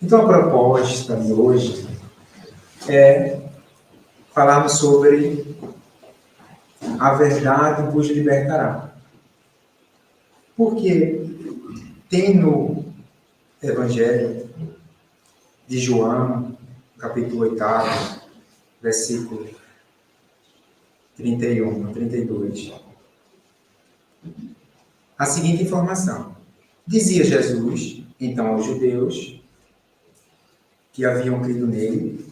Então, a proposta de hoje é falarmos sobre a verdade vos libertará. Porque tem no Evangelho de João, capítulo 8, versículo 31 a 32, a seguinte informação. Dizia Jesus, então, aos judeus que haviam crido nele: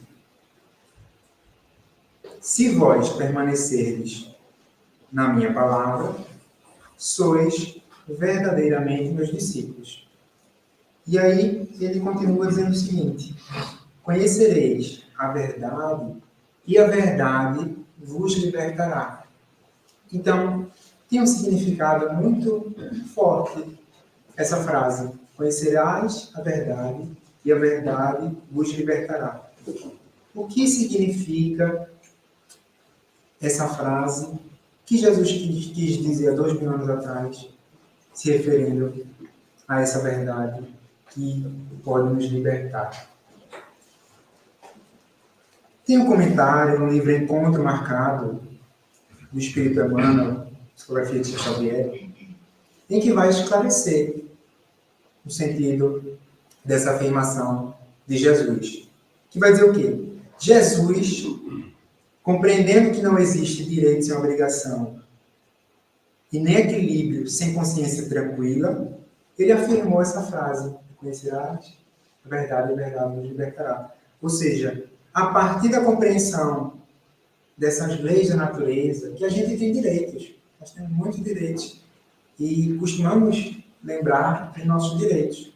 se vós permanecerdes na minha palavra, sois verdadeiramente meus discípulos. E aí ele continua dizendo o seguinte: conhecereis a verdade e a verdade vos libertará. Então, tem um significado muito forte essa frase: conhecerás a verdade e a verdade vos libertará. O que significa essa frase que Jesus quis dizer há 2000 anos atrás, se referindo a essa verdade que pode nos libertar? Tem um comentário no livro Encontro Marcado, do Espírito Emmanuel, psicografia de Chico Xavier, em que vai esclarecer o sentido dessa afirmação de Jesus. Que vai dizer o quê? Jesus, compreendendo que não existe direito sem obrigação e nem equilíbrio sem consciência tranquila, ele afirmou essa frase: conhecerás a verdade nos libertará. Ou seja, a partir da compreensão dessas leis da natureza, que a gente tem direitos, nós temos muitos direitos, e costumamos lembrar dos nossos direitos,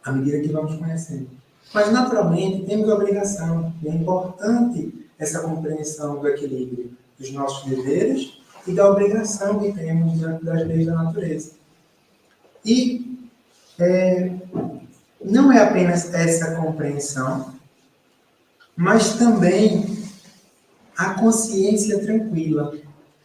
à medida que vamos conhecendo. Mas, naturalmente, temos obrigação, e é importante essa compreensão do equilíbrio dos nossos deveres e da obrigação que temos diante das leis da natureza. E não é apenas essa compreensão, mas também a consciência tranquila.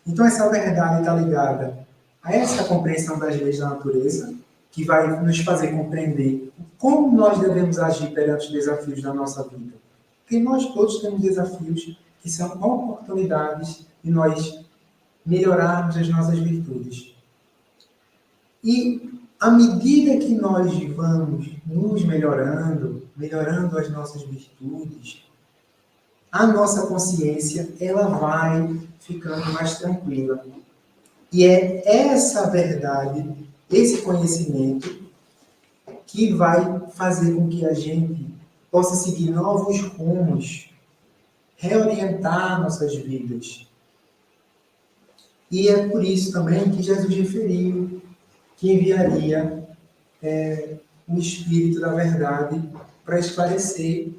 Então, essa verdade está ligada a essa compreensão das leis da natureza, que vai nos fazer compreender como nós devemos agir perante os desafios da nossa vida. Porque nós todos temos desafios que são oportunidades de nós melhorarmos as nossas virtudes. E à medida que nós vamos nos melhorando as nossas virtudes, a nossa consciência ela vai ficando mais tranquila. E é essa verdade, esse conhecimento, que vai fazer com que a gente possa seguir novos rumos, reorientar nossas vidas. E é por isso também que Jesus referiu que enviaria o Espírito da Verdade para esclarecer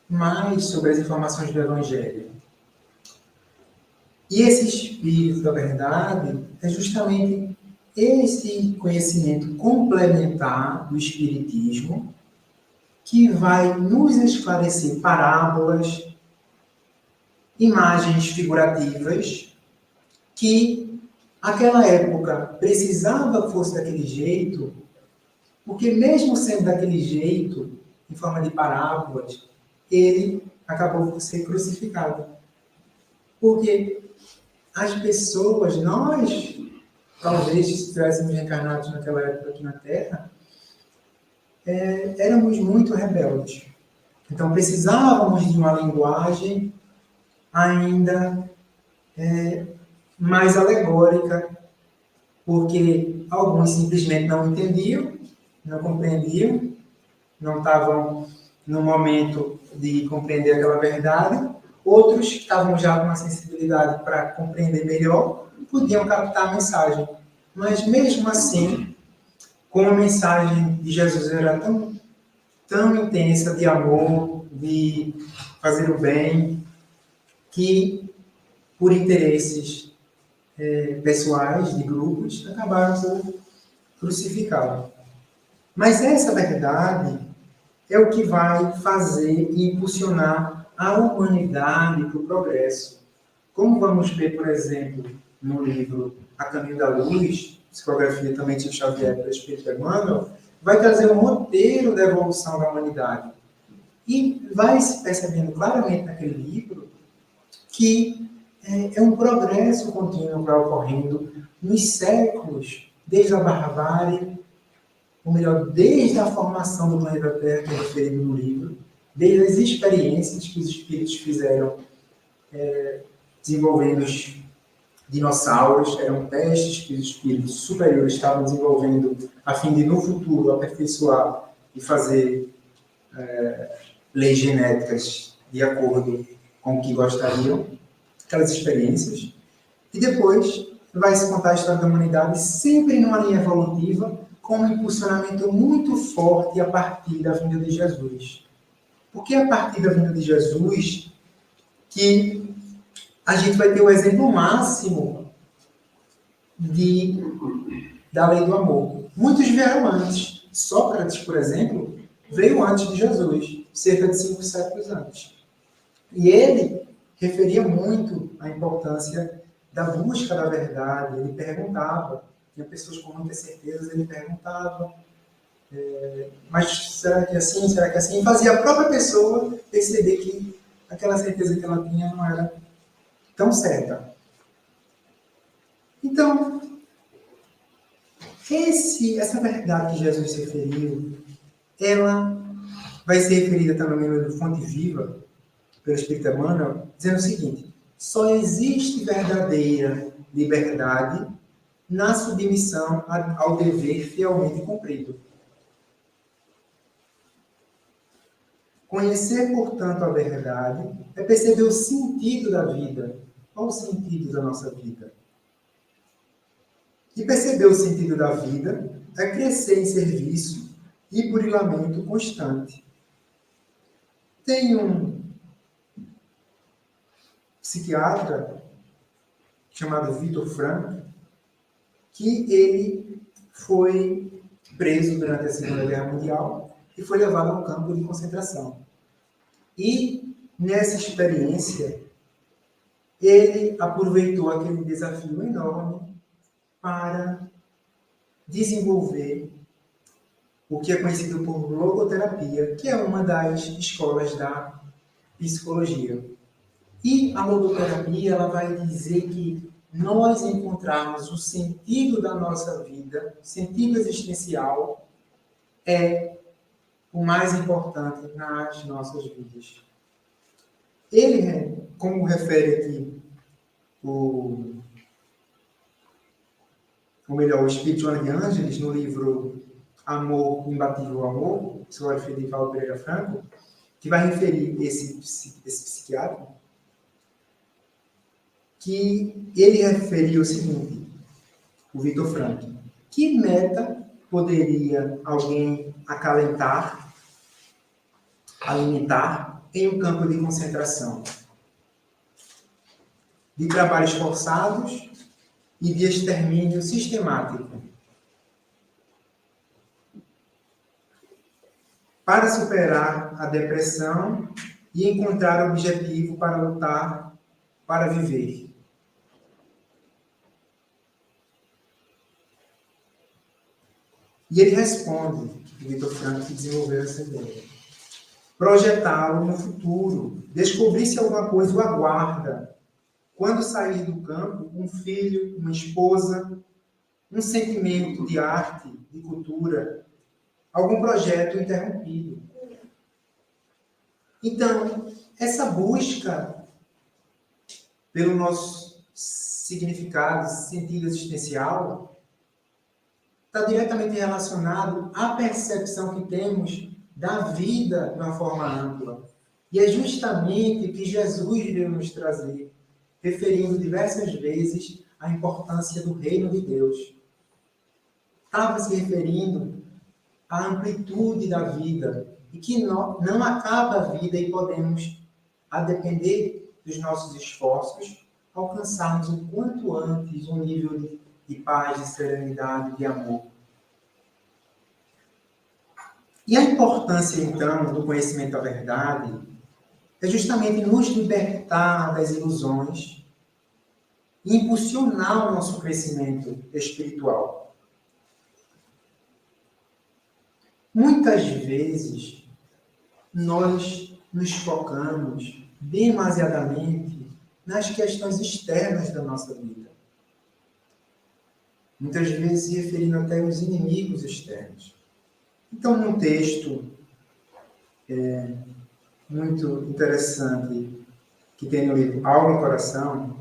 mais sobre as informações do Evangelho. E esse Espírito da Verdade é justamente esse conhecimento complementar do Espiritismo que vai nos esclarecer parábolas, imagens figurativas, que aquela época precisava que fosse daquele jeito, porque mesmo sendo daquele jeito, em forma de parábolas, ele acabou por ser crucificado. Porque as pessoas, nós, talvez, se estivéssemos reencarnados naquela época aqui na Terra, éramos muito rebeldes. Então, precisávamos de uma linguagem ainda mais alegórica, porque alguns simplesmente não entendiam, não compreendiam, não estavam no momento de compreender aquela verdade. Outros que estavam já com uma sensibilidade para compreender melhor, podiam captar a mensagem. Mas mesmo assim, como a mensagem de Jesus era tão intensa de amor, de fazer o bem, que por interesses pessoais, de grupos, acabaram por crucificá-lo. Mas essa verdade é o que vai fazer e impulsionar a humanidade para o progresso. Como vamos ver, por exemplo, no livro A Caminho da Luz, psicografia também de Chico Xavier pelo Espírito Emmanuel, vai trazer um roteiro da evolução da humanidade. E vai se percebendo claramente naquele livro que é um progresso contínuo que vai ocorrendo nos séculos, desde a barbárie, ou melhor, desde a formação do planeta Terra, que é referido no livro, desde as experiências que os espíritos fizeram desenvolvendo os dinossauros, eram testes que os espíritos superiores estavam desenvolvendo a fim de, no futuro, aperfeiçoar e fazer leis genéticas de acordo com o que gostariam, aquelas experiências. E depois vai se contar a história da humanidade sempre numa linha evolutiva, com um impulsionamento muito forte a partir da vinda de Jesus. Porque é a partir da vinda de Jesus que a gente vai ter o exemplo máximo da lei do amor. Muitos vieram antes. Sócrates, por exemplo, veio antes de Jesus, cerca de 5 séculos antes. E ele referia muito à importância da busca da verdade. Ele perguntava, tinha pessoas com muitas certezas, ele perguntava, mas será que é assim? Será que é assim? E fazia a própria pessoa perceber que aquela certeza que ela tinha não era tão certa. Então, essa verdade que Jesus se referiu, ela vai ser referida também no livro Fonte Viva, pelo Espírito Emmanuel, dizendo o seguinte: só existe verdadeira liberdade na submissão ao dever fielmente cumprido. Conhecer, portanto, a verdade é perceber o sentido da vida. Qual o sentido da nossa vida? E perceber o sentido da vida é crescer em serviço e burilamento constante. Tem um psiquiatra chamado Viktor Frankl, que ele foi preso durante a Segunda Guerra Mundial e foi levado ao campo de concentração. E nessa experiência, ele aproveitou aquele desafio enorme para desenvolver o que é conhecido por logoterapia, que é uma das escolas da psicologia. E a logoterapia, ela vai dizer que nós encontrarmos o sentido da nossa vida, o sentido existencial, é o mais importante nas nossas vidas. Ele, como refere aqui o Espírito Joana de Ângeles, no livro Amor, Imbatível Amor, sobre Felipe Paulo Pereira Franco, que vai referir esse psiquiatra, que ele referiu o seguinte, o Viktor Frankl: que meta poderia alguém acalentar, alimentar em um campo de concentração? De trabalhos forçados e de extermínio sistemático. Para superar a depressão e encontrar objetivo para lutar, para viver. E ele responde, o Viktor Frankl, que desenvolveu essa ideia: projetá-lo no futuro, descobrir se alguma coisa o aguarda. Quando sair do campo, um filho, uma esposa, um sentimento de arte, de cultura, algum projeto interrompido. Então, essa busca pelo nosso significado, sentido existencial, está diretamente relacionado à percepção que temos da vida de uma forma ampla. E é justamente o que Jesus veio nos trazer, referindo diversas vezes à importância do reino de Deus. Estava se referindo à amplitude da vida, e que não acaba a vida e podemos, a depender dos nossos esforços, alcançarmos o quanto antes um nível de paz, de serenidade, de amor. E a importância, então, do conhecimento da verdade é justamente nos libertar das ilusões e impulsionar o nosso crescimento espiritual. Muitas vezes, nós nos focamos demasiadamente nas questões externas da nossa vida. Muitas vezes se referindo até aos inimigos externos. Então, num texto muito interessante que tem no livro Alma e Coração,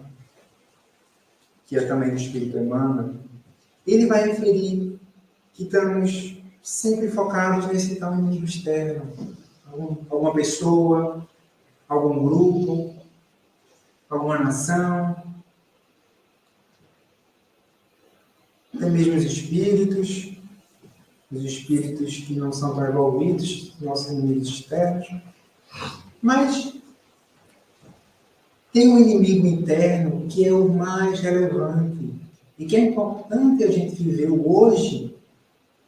que é também do Espírito Emmanuel, ele vai referir que estamos sempre focados nesse tal inimigo externo. Alguma pessoa, algum grupo, alguma nação, até mesmo os espíritos que não são tão evoluídos, nossos inimigos externos. Mas tem um inimigo interno que é o mais relevante e que é importante a gente viver hoje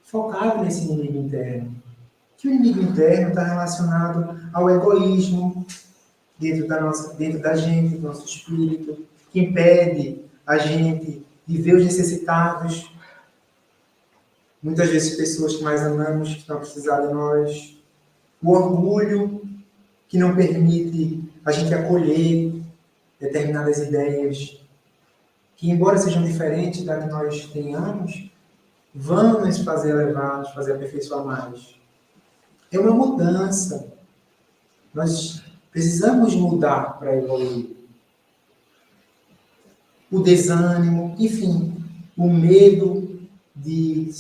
focado nesse inimigo interno. Que o inimigo interno está relacionado ao egoísmo dentro da gente, do nosso espírito, que impede a gente de ver os necessitados. Muitas vezes pessoas que mais amamos, que estão a precisar de nós. O orgulho, que não permite a gente acolher determinadas ideias, que embora sejam diferentes da que nós tenhamos, vão nos fazer elevar, nos fazer aperfeiçoar mais. É uma mudança. Nós precisamos mudar para evoluir. O desânimo, enfim, o medo de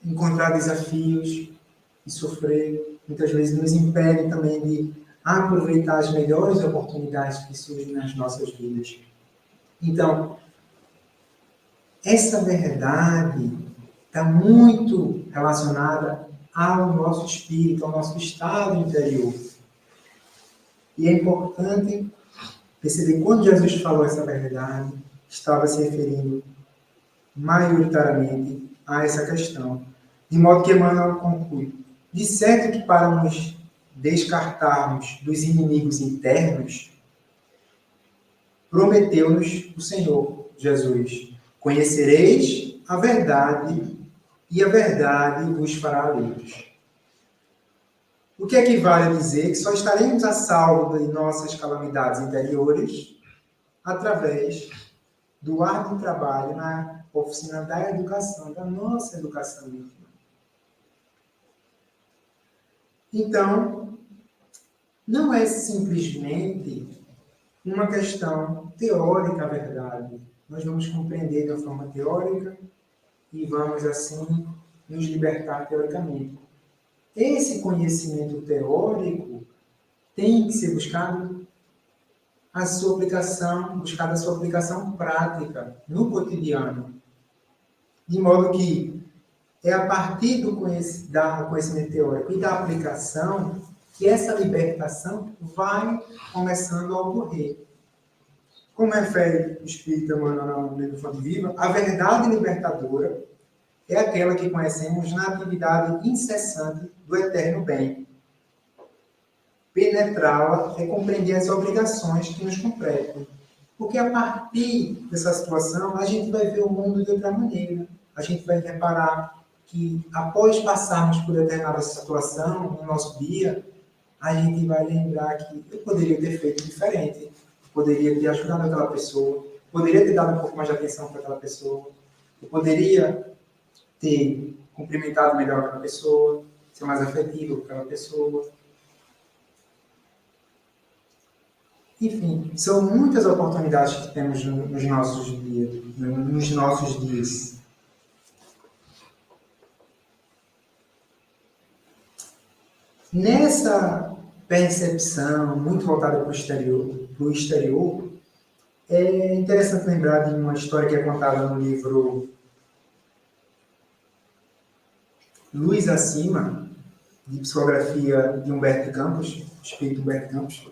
encontrar desafios e sofrer, muitas vezes nos impede também de aproveitar as melhores oportunidades que surgem nas nossas vidas. Então, essa verdade está muito relacionada ao nosso espírito, ao nosso estado interior. E é importante perceber que quando Jesus falou essa verdade, estava se referindo maioritariamente a essa questão. De modo que Emmanuel conclui: de certo que para nos descartarmos dos inimigos internos, prometeu-nos o Senhor Jesus: conhecereis a verdade e a verdade vos fará livres. O que equivale a dizer que só estaremos a salvo de nossas calamidades interiores através do árduo trabalho na oficina da educação, da nossa educação íntima. Então, não é simplesmente uma questão teórica a verdade. Nós vamos compreender de uma forma teórica e vamos, assim, nos libertar teoricamente. Esse conhecimento teórico tem que ser buscada a sua aplicação prática no cotidiano. De modo que é a partir do conhecimento teórico e da aplicação que essa libertação vai começando a ocorrer. Como refere o Espírito Emmanuel no livro Fonte Viva, a verdade libertadora é aquela que conhecemos na atividade incessante do eterno bem. Penetrá-la é compreender as obrigações que nos competem. Porque a partir dessa situação, a gente vai ver o mundo de outra maneira. A gente vai reparar que, após passarmos por determinada situação no nosso dia, a gente vai lembrar que eu poderia ter feito diferente. Eu poderia ter ajudado aquela pessoa. Poderia ter dado um pouco mais de atenção para aquela pessoa. Eu poderia ter cumprimentado melhor aquela pessoa, ser mais afetivo com aquela pessoa. Enfim, são muitas oportunidades que temos nos nossos dias. Nessa percepção muito voltada para o exterior, é interessante lembrar de uma história que é contada no livro Luz Acima, de psicografia de Humberto Campos, Espírito Humberto Campos,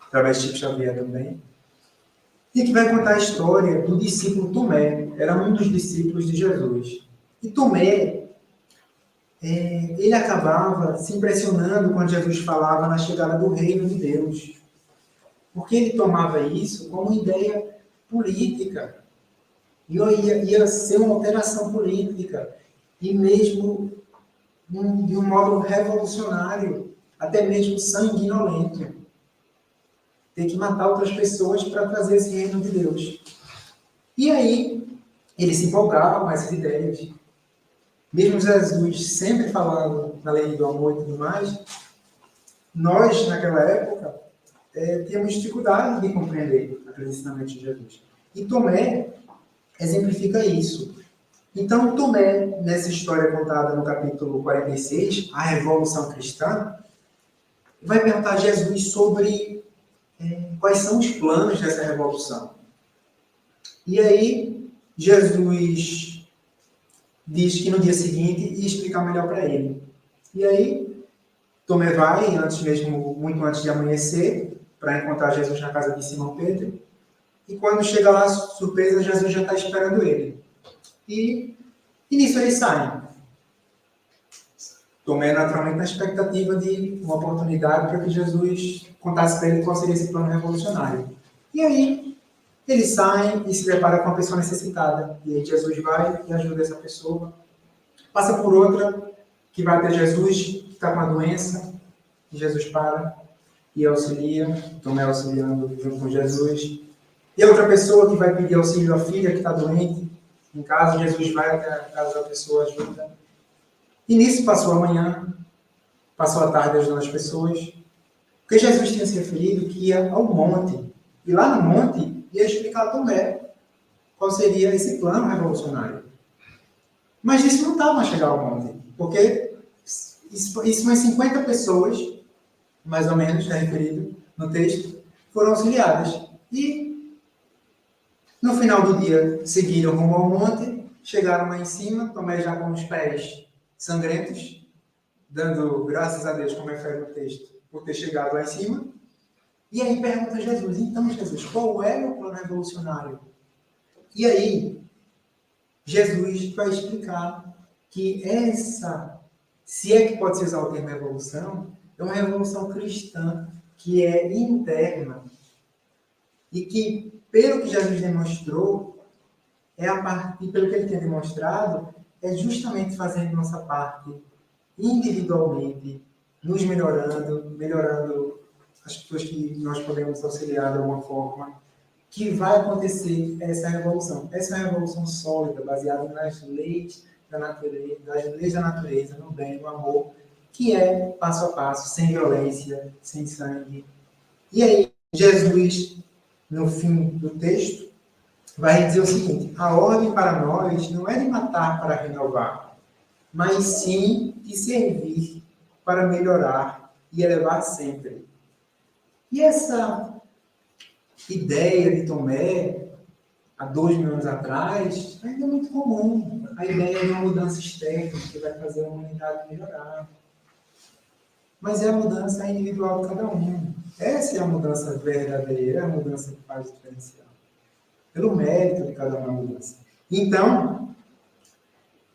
através de Chico Xavier também, e que vai contar a história do discípulo Tomé. Era um dos discípulos de Jesus. E Tomé, ele acabava se impressionando quando Jesus falava na chegada do reino de Deus. Porque ele tomava isso como uma ideia política. E ia ser uma operação política. E mesmo de um modo revolucionário, até mesmo sanguinolento. Ter que matar outras pessoas para trazer esse reino de Deus. E aí, ele se empolgava com essas ideias. Mesmo Jesus sempre falando na lei do amor e tudo mais, nós, naquela época, tínhamos dificuldade de compreender aqueles ensinamentos de Jesus. E Tomé exemplifica isso. Então, Tomé, nessa história contada no capítulo 46, a Revolução Cristã, vai perguntar a Jesus sobre quais são os planos dessa revolução. E aí, Jesus diz que no dia seguinte ia explicar melhor para ele. E aí, Tomé vai, muito antes de amanhecer, para encontrar Jesus na casa de Simão Pedro. E quando chega lá, surpresa, Jesus já está esperando ele. E nisso eles saem. Tomé naturalmente na expectativa de uma oportunidade para que Jesus contasse para ele qual seria esse plano revolucionário. E aí, eles saem e se deparam com uma pessoa necessitada. E aí Jesus vai e ajuda essa pessoa. Passa por outra que vai até Jesus, que está com uma doença. E Jesus para e auxilia. Tomé auxiliando junto com Jesus. E a outra pessoa que vai pedir auxílio à filha que está doente. Em casa, Jesus vai até a casa da pessoa, ajuda. E nisso passou a manhã, passou a tarde ajudando as pessoas. Porque Jesus tinha se referido que ia ao monte. E lá no monte ia explicar a Tomé qual seria esse plano revolucionário. Mas isso não estava a chegar ao monte. Porque isso umas 50 pessoas, mais ou menos, está referido no texto, foram auxiliadas. E no final do dia seguiram rumo ao monte, chegaram lá em cima, Tomé já com os pés sangrentos, dando graças a Deus, como é refere no texto, por ter chegado lá em cima. E aí pergunta a Jesus, então Jesus, qual é o plano revolucionário? E aí, Jesus vai explicar que se é que pode se usar o termo revolução, é uma revolução cristã que é interna e que, pelo que Jesus demonstrou, pelo que ele tem demonstrado, é justamente fazendo nossa parte individualmente, nos melhorando as pessoas que nós podemos auxiliar de alguma forma, que vai acontecer essa revolução. Essa é uma revolução sólida, baseada nas leis da natureza, no bem, no amor, que é passo a passo, sem violência, sem sangue. E aí, Jesus, no fim do texto, vai dizer o seguinte: a ordem para nós não é de matar para renovar, mas sim de servir para melhorar e elevar sempre. E essa ideia de Tomé, há 2.000 anos atrás, ainda é muito comum. A ideia de uma mudança externa que vai fazer a humanidade melhorar. Mas é a mudança individual de cada um. Essa é a mudança verdadeira, é a mudança que faz o diferencial. Pelo mérito de cada uma a mudança. Então,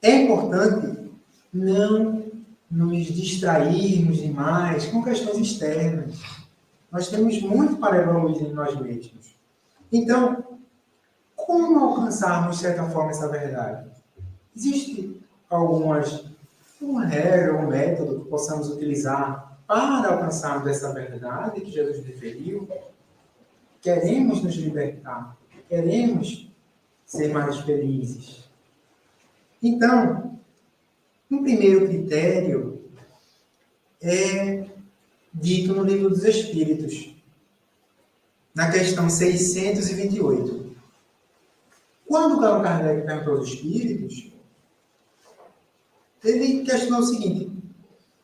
é importante não nos distrairmos demais com questões externas. Nós temos muito para evoluir em nós mesmos. Então, como alcançarmos, de certa forma, essa verdade? Existe uma regra, um método que possamos utilizar para alcançarmos essa verdade que Jesus referiu? Queremos nos libertar, queremos ser mais felizes. Então, um primeiro critério é dito no Livro dos Espíritos, na questão 628. Quando Allan Kardec perguntou aos espíritos, ele questionou o seguinte: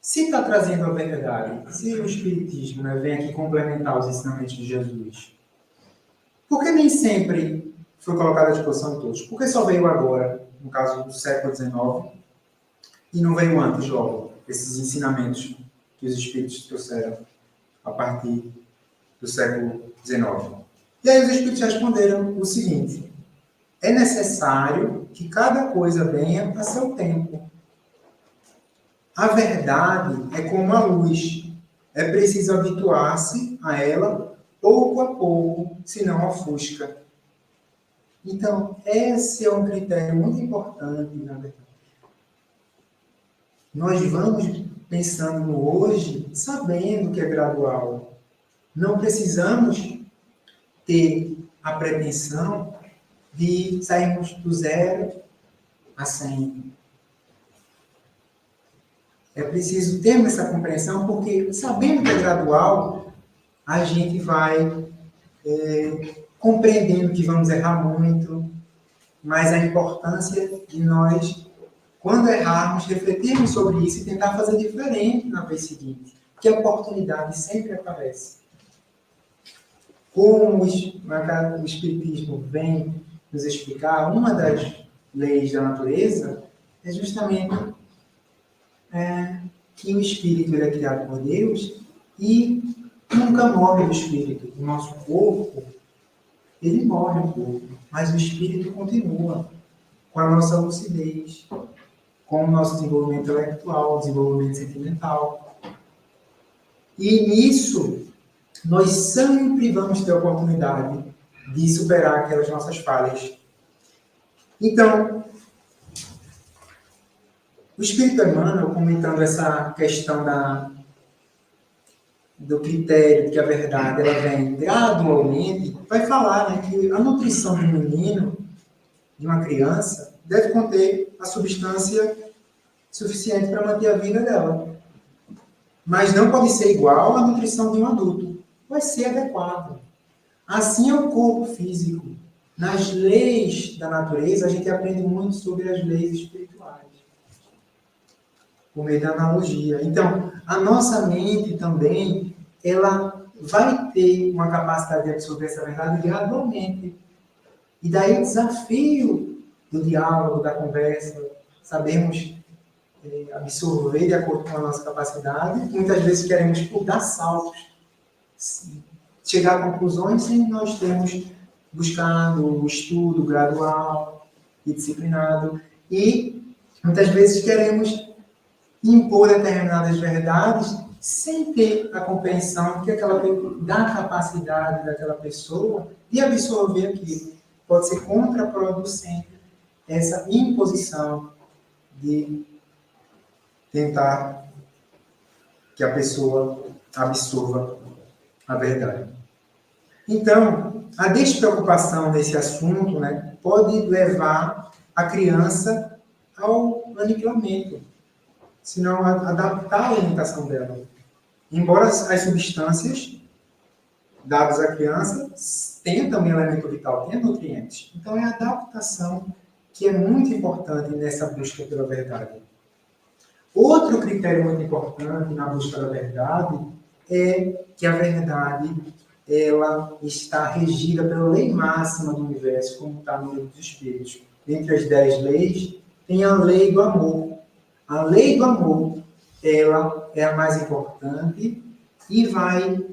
se está trazendo a verdade, se o espiritismo vem aqui complementar os ensinamentos de Jesus, por que nem sempre foi colocado à disposição de todos? Por que só veio agora, no caso do século XIX, e não veio antes logo, esses ensinamentos que os espíritos trouxeram a partir do século XIX? E aí os espíritos responderam o seguinte: é necessário que cada coisa venha a seu tempo. A verdade é como a luz. É preciso habituar-se a ela pouco a pouco, senão ofusca. Então, esse é um critério muito importante, na verdade. nós vamos pensando no hoje, sabendo que é gradual. Não precisamos ter a pretensão de sairmos do 0 a 100. É preciso termos essa compreensão, porque sabendo que é gradual, a gente vai compreendendo que vamos errar muito, mas a importância de nós, quando errarmos, refletirmos sobre isso e tentar fazer diferente na vez seguinte, porque a oportunidade sempre aparece. Como o Espiritismo vem nos explicar, uma das leis da natureza é justamente que o Espírito ele é criado por Deus e nunca morre o Espírito. O nosso corpo, ele morre um pouco, mas o Espírito continua com a nossa lucidez, com o nosso desenvolvimento intelectual, desenvolvimento sentimental. E nisso, nós sempre vamos ter a oportunidade de superar aquelas nossas falhas. Então, o Espírito Emmanuel, comentando essa questão do critério de que a verdade ela vem gradualmente, vai falar, né, que a nutrição de um menino, de uma criança, deve conter a substância suficiente para manter a vida dela. Mas não pode ser igual à nutrição de um adulto. Vai ser adequado. Assim é o corpo físico. Nas leis da natureza, a gente aprende muito sobre as leis espirituais, por meio da analogia. Então, a nossa mente também, ela vai ter uma capacidade de absorver essa verdade gradualmente. E daí o desafio do diálogo, da conversa, sabermos absorver de acordo com a nossa capacidade. Muitas vezes queremos dar saltos, chegar a conclusões sem nós termos buscado o estudo gradual e disciplinado. E muitas vezes queremos impor determinadas verdades sem ter a compreensão da capacidade daquela pessoa de absorver aquilo. Pode ser contraproducente essa imposição de tentar que a pessoa absorva a verdade. Então, a despreocupação nesse assunto, né, pode levar a criança ao aniquilamento, se não adaptar a alimentação dela. Embora as substâncias dadas à criança tenham também elemento vital, tenham nutrientes. Então, é a adaptação que é muito importante nessa busca pela verdade. Outro critério muito importante na busca da verdade é que a verdade ela está regida pela lei máxima do universo, como está no Livro dos Espíritos. Entre as 10 leis, tem a lei do amor. A lei do amor, ela é a mais importante e vai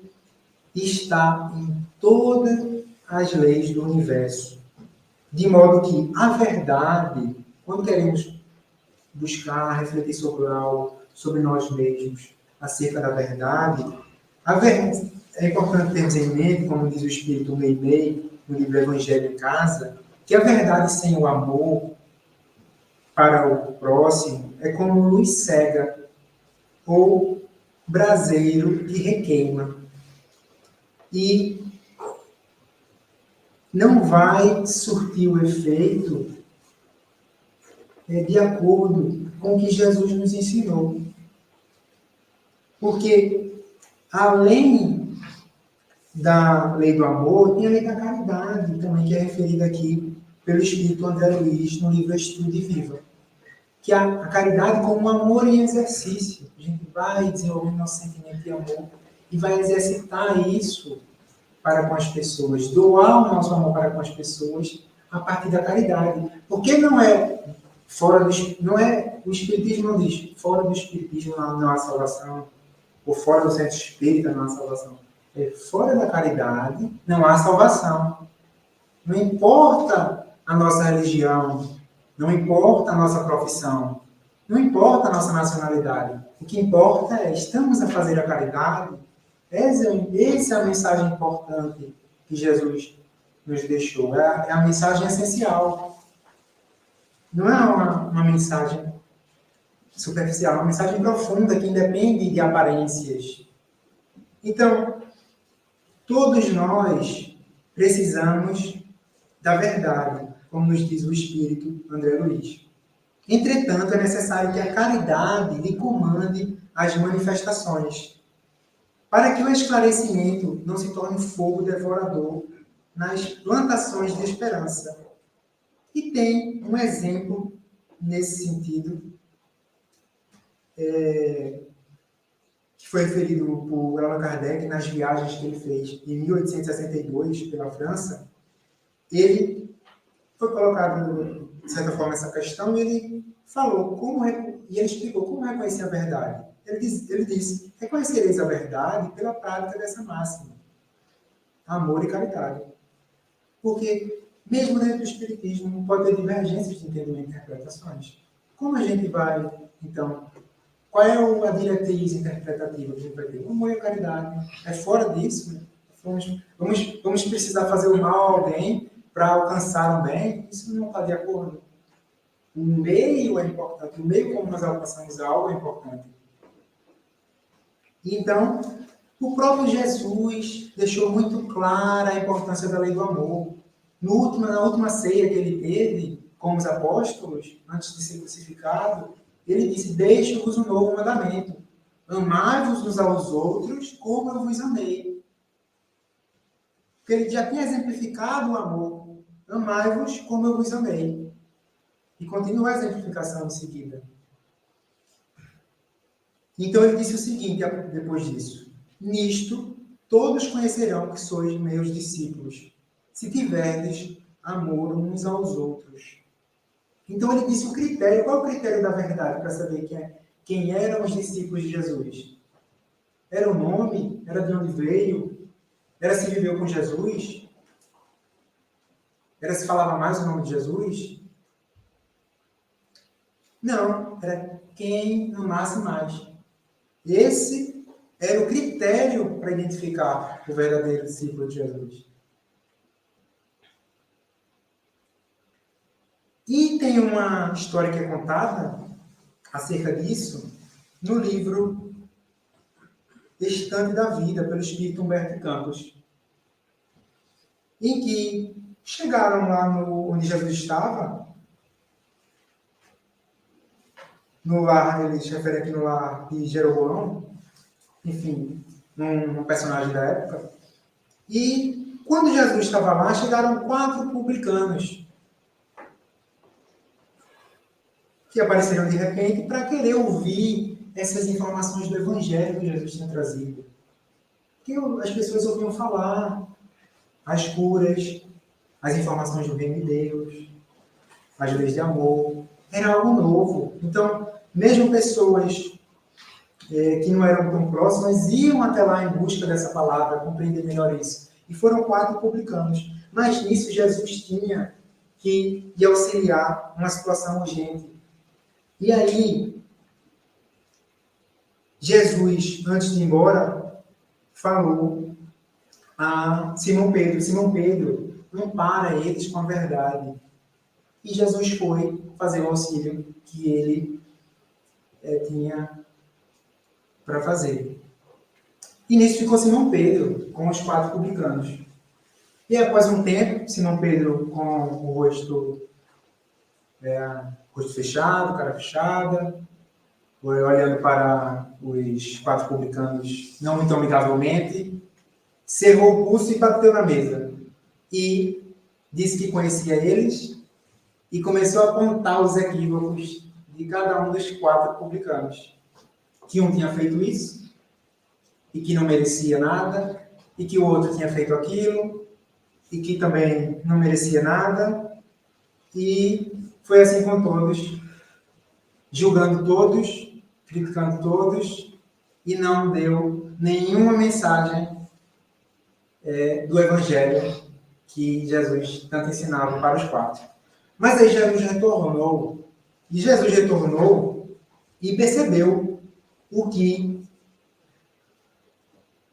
estar em todas as leis do universo. De modo que a verdade, quando queremos buscar, refletir sobre algo, sobre nós mesmos, acerca da verdade, é importante termos em mente, como diz o Espírito Meimei, no livro Evangelho em Casa, que a verdade sem o amor para o próximo é como luz cega ou braseiro que requeima. E não vai surtir o efeito de acordo com o que Jesus nos ensinou. Porque, além da lei do amor, tem a lei da caridade, também, que é referida aqui pelo Espírito André Luiz, no livro Estude e Viva. Que a caridade como um amor em exercício. A gente vai desenvolvendo nosso sentimento de amor e vai exercitar isso para com as pessoas, doar o nosso amor para com as pessoas a partir da caridade. Porque não é fora do, não é, o Espiritismo não diz fora do Espiritismo não há salvação, ou fora do centro espírita não há salvação. É fora da caridade não há salvação. Não importa a nossa religião, não importa a nossa profissão, não importa a nossa nacionalidade. O que importa é, estamos a fazer a caridade? Essa é a mensagem importante que Jesus nos deixou. É a mensagem essencial. Não é uma mensagem superficial, uma mensagem profunda que independe de aparências. Então, todos nós precisamos da verdade, como nos diz o Espírito André Luiz. Entretanto, é necessário que a caridade lhe comande as manifestações, para que o esclarecimento não se torne fogo devorador nas plantações de esperança. E tem um exemplo nesse sentido, que foi referido por Allan Kardec nas viagens que ele fez em 1862 pela França. Ele foi colocado, de certa forma, essa questão e ele falou e ele explicou como reconhecer a verdade. Ele disse, reconhecereis a verdade pela prática dessa máxima, amor e caridade. Porque, mesmo dentro do Espiritismo, pode ter divergências de entendimento e interpretações. Como a gente vai, então, qual é a diretriz interpretativa que a gente vai ter? O amor e a caridade. É fora disso, né? Vamos precisar fazer o mal a alguém para alcançar o bem? Isso não está de acordo. O meio é importante. O meio como nós alcançamos algo é importante. Então, o próprio Jesus deixou muito clara a importância da lei do amor. Na última ceia que ele teve com os apóstolos, antes de ser crucificado, ele disse, deixo-vos um novo mandamento. Amai-vos uns aos outros como eu vos amei. Porque ele já tinha exemplificado o amor. Amai-vos como eu vos amei. E continua a exemplificação em seguida. Então ele disse o seguinte, depois disso. Nisto, todos conhecerão que sois meus discípulos, se tiverdes amor uns aos outros. Então ele disse o critério. Qual é o critério da verdade para saber quem eram os discípulos de Jesus? Era o nome? Era de onde veio? Era se viveu com Jesus? Era se falava mais o nome de Jesus? Não, era quem amasse mais. Esse era o critério para identificar o verdadeiro discípulo de Jesus. E tem uma história que é contada acerca disso no livro Estante da Vida, pelo Espírito Humberto Campos, em que chegaram lá onde Jesus estava, no lar, eles referem aqui no lar de Jeroboão, enfim, um personagem da época, e quando Jesus estava lá, chegaram 4 publicanos, que apareceram de repente para querer ouvir essas informações do Evangelho que Jesus tinha trazido. Porque as pessoas ouviam falar as curas, as informações do reino de Deus, as leis de amor. Era algo novo. Então, mesmo pessoas que não eram tão próximas iam até lá em busca dessa palavra, compreender melhor isso. E foram 4 publicanos. Mas nisso Jesus tinha que ir auxiliar uma situação urgente. E aí, Jesus, antes de ir embora, falou a Simão Pedro. Simão Pedro, ampara eles com a verdade. E Jesus foi fazer o auxílio que ele tinha para fazer. E nisso ficou Simão Pedro com os 4 publicanos. E após um tempo, Simão Pedro com o rosto fechado, cara fechada, olhando para os 4 publicanos não muito amigavelmente, cerrou o pulso e bateu na mesa. E disse que conhecia eles e começou a apontar os equívocos de cada um dos 4 publicanos. Que um tinha feito isso, e que não merecia nada, e que o outro tinha feito aquilo, e que também não merecia nada. E foi assim com todos, julgando todos, criticando todos, e não deu nenhuma mensagem do Evangelho que Jesus tanto ensinava para os 4. Mas aí Jesus retornou e percebeu o que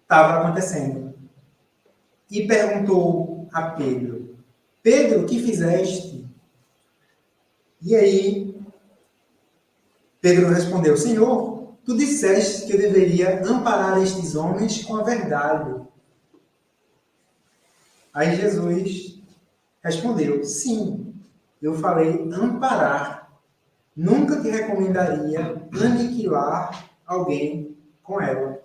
estava acontecendo. E perguntou a Pedro, Pedro, o que fizeste? E aí, Pedro respondeu: Senhor, tu disseste que eu deveria amparar estes homens com a verdade. Aí Jesus respondeu: sim, eu falei amparar. Nunca te recomendaria aniquilar alguém com ela.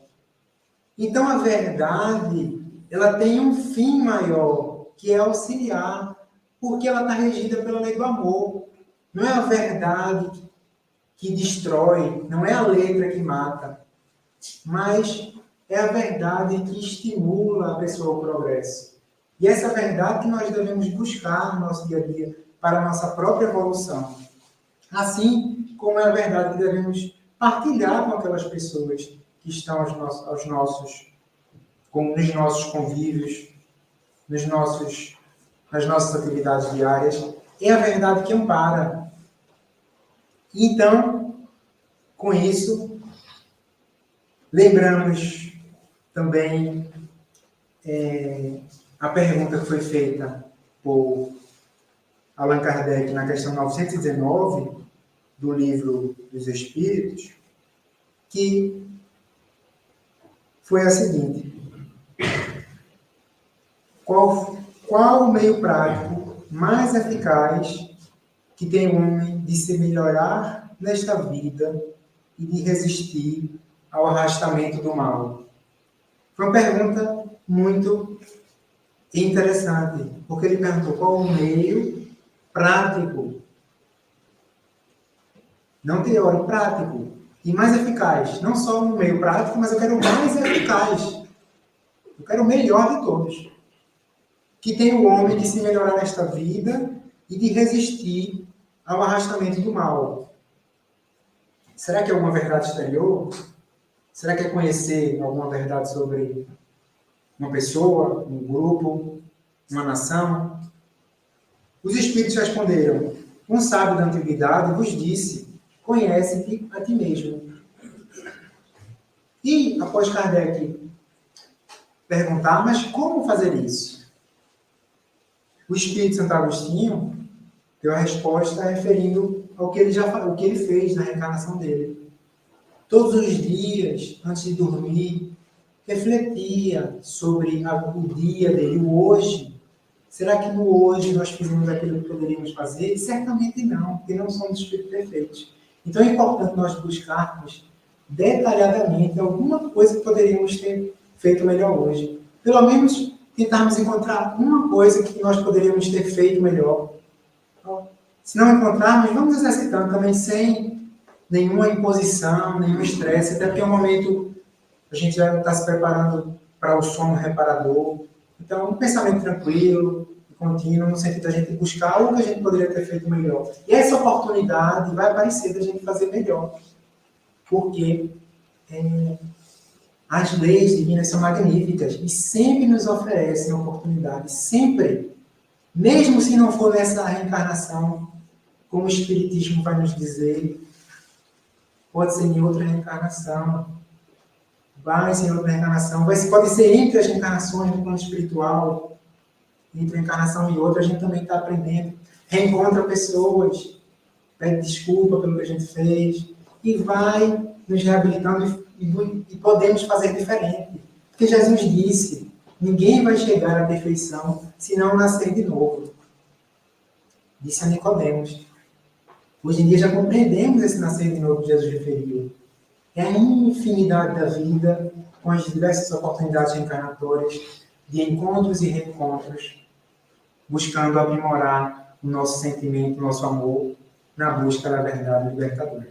Então a verdade, ela tem um fim maior, que é auxiliar, porque ela está regida pela lei do amor. Não é a verdade que destrói, não é a letra que mata, mas é a verdade que estimula a pessoa ao progresso. E essa verdade que nós devemos buscar no nosso dia a dia para a nossa própria evolução. Assim como é a verdade que devemos partilhar com aquelas pessoas que estão nos nossos convívios, nas nossas atividades diárias. É a verdade que ampara. Então, com isso, lembramos também a pergunta que foi feita por Allan Kardec na questão 919 do Livro dos Espíritos, que foi a seguinte: qual o meio prático mais eficaz que tem o homem de se melhorar nesta vida e de resistir ao arrastamento do mal? Foi uma pergunta muito interessante, porque ele perguntou qual o meio prático, não teórico, prático, e mais eficaz. Não só o meio prático, mas eu quero o mais eficaz. Eu quero o melhor de todos. Que tem o homem de se melhorar nesta vida e de resistir ao arrastamento do mal. Será que é alguma verdade exterior? Será que é conhecer alguma verdade sobre uma pessoa, um grupo, uma nação? Os espíritos responderam: um sábio da antiguidade vos disse: conhece-te a ti mesmo. E, após Kardec perguntar: mas como fazer isso? O Espírito Santo Agostinho deu a resposta referindo ao que ele fez na reencarnação dele. Todos os dias, antes de dormir, refletia sobre o dia dele, o hoje. Será que no hoje nós fizemos aquilo que poderíamos fazer? Certamente não, porque não somos espíritos perfeitos. Então é importante nós buscarmos detalhadamente alguma coisa que poderíamos ter feito melhor hoje. Pelo menos tentarmos encontrar uma coisa que nós poderíamos ter feito melhor. Se não encontrarmos, vamos exercitando também sem nenhuma imposição, nenhum estresse, até porque é um momento a gente já está se preparando para o sono reparador. Então, um pensamento tranquilo e contínuo, no sentido da gente buscar o que a gente poderia ter feito melhor. E essa oportunidade vai aparecer da gente fazer melhor. Porque as leis divinas são magníficas e sempre nos oferecem oportunidades. Sempre. Mesmo se não for nessa reencarnação, como o Espiritismo vai nos dizer, pode ser em outra reencarnação. Vai ser em outra reencarnação. Pode ser entre as reencarnações no plano espiritual. Entre uma encarnação e outra, a gente também está aprendendo. Reencontra pessoas, pede desculpa pelo que a gente fez e vai nos reabilitando e podemos fazer diferente. Porque Jesus disse: ninguém vai chegar à perfeição se não nascer de novo. Disse a Nicodemos. Hoje em dia já compreendemos esse nascer de novo que Jesus referiu. É a infinidade da vida, com as diversas oportunidades reencarnatórias, de encontros e reencontros, buscando aprimorar o nosso sentimento, o nosso amor, na busca da verdade libertadora.